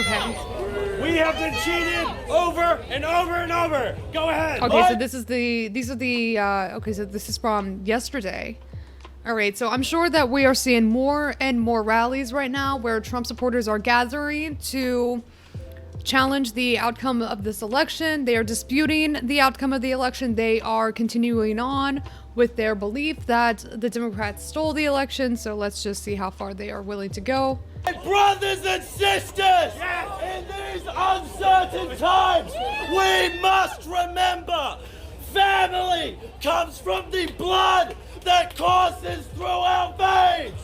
Okay. We have been cheated over and over and over. Go ahead. Okay, so this is from yesterday. All right, so I'm sure that we are seeing more and more rallies right now where Trump supporters are gathering to challenge the outcome of this election. They are disputing the outcome of the election. They are continuing on with their belief that the Democrats stole the election. So let's just see how far they are willing to go. Brothers and sisters, in these uncertain times, we must remember family comes from the blood that courses through our veins.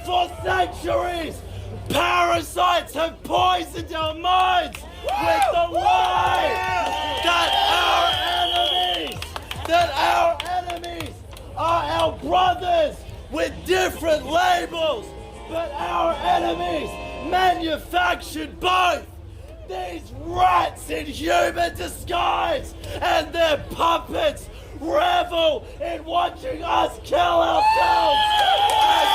For centuries, parasites have poisoned our minds with the lie that our enemies are our brothers with different labels, but our enemies manufactured both. These rats in human disguise and their puppets revel in watching us kill ourselves as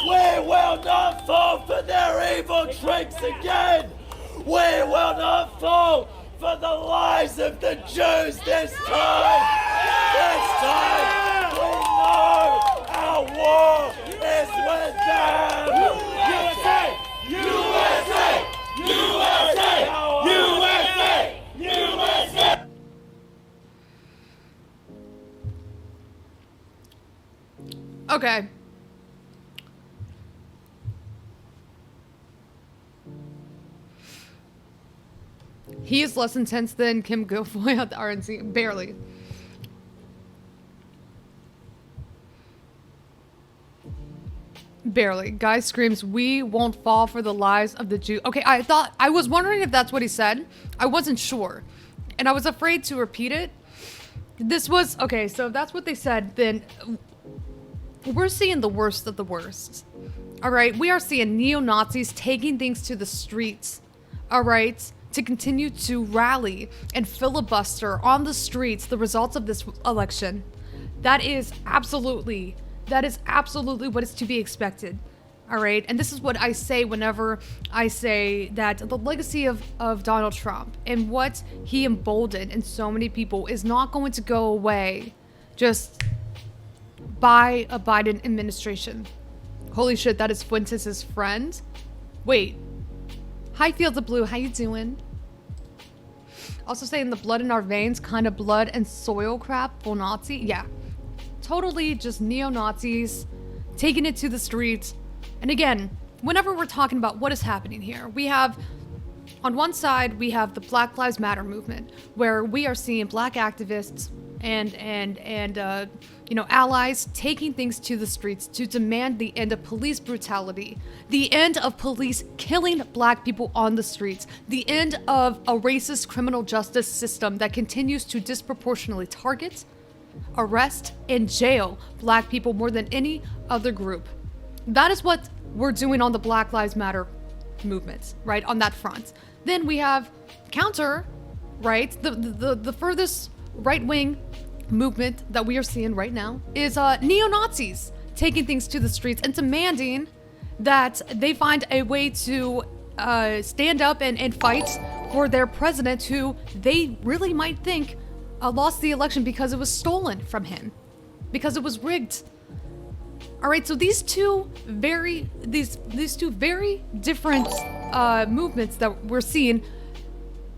we will not fall for their evil tricks again. We will not fall for the lies of the Jews this time. This time, we know our war is with them. USA! USA! USA! USA! USA! Okay. He is less intense than Kim Guilfoyle at the RNC. Barely. Barely. Guy screams, "We won't fall for the lies of the Jew." Okay, I was wondering if that's what he said. I wasn't sure. And I was afraid to repeat it. Okay, so if that's what they said, then we're seeing the worst of the worst. All right, we are seeing neo-Nazis taking things to the streets. All right, to continue to rally and filibuster on the streets the results of this election. That is absolutely what is to be expected. All right, and this is what I say whenever I say that the legacy of Donald Trump and what he emboldened in so many people is not going to go away just by a Biden administration. Holy shit, that is Fuentes' friend. Wait. Hi, Fields of Blue, how you doing? Also saying the blood in our veins, kind of blood and soil crap, full Nazi. Yeah, totally just neo-Nazis taking it to the streets. And again, whenever we're talking about what is happening here, we have, on one side, we have the Black Lives Matter movement, where we are seeing black activists and allies taking things to the streets to demand the end of police brutality, the end of police killing black people on the streets, the end of a racist criminal justice system that continues to disproportionately target, arrest, and jail black people more than any other group. That is what we're doing on the Black Lives Matter movement, right? On that front. Then we have counter, right? The furthest right-wing movement that we are seeing right now is neo-Nazis taking things to the streets and demanding that they find a way to stand up and fight for their president, who they really might think lost the election because it was stolen from him, because it was rigged. All right, so these two very different movements that we're seeing,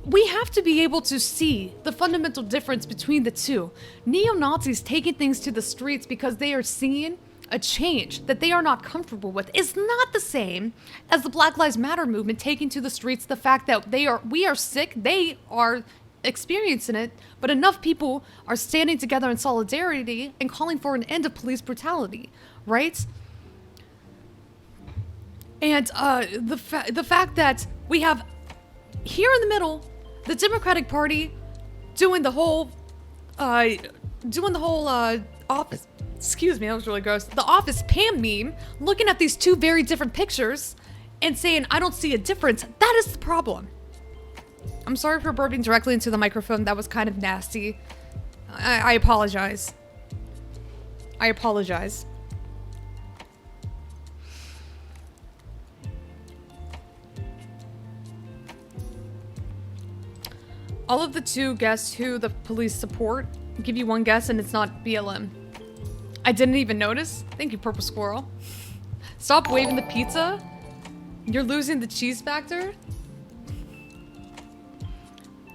we have to be able to see the fundamental difference between the two. Neo-Nazis taking things to the streets because they are seeing a change that they are not comfortable with is not the same as the Black Lives Matter movement taking to the streets the fact that we are sick, they are experiencing it, but enough people are standing together in solidarity and calling for an end of police brutality, right? And the fact that we have here in the middle the Democratic Party doing the whole office. Excuse me, that was really gross. The Office Pam meme, looking at these two very different pictures and saying, "I don't see a difference." That is the problem. I'm sorry for burping directly into the microphone. That was kind of nasty. I apologize. All of the two guess who the police support. I'll give you one guess and it's not BLM. I didn't even notice. Thank you, Purple Squirrel. Stop waving the pizza. You're losing the cheese factor.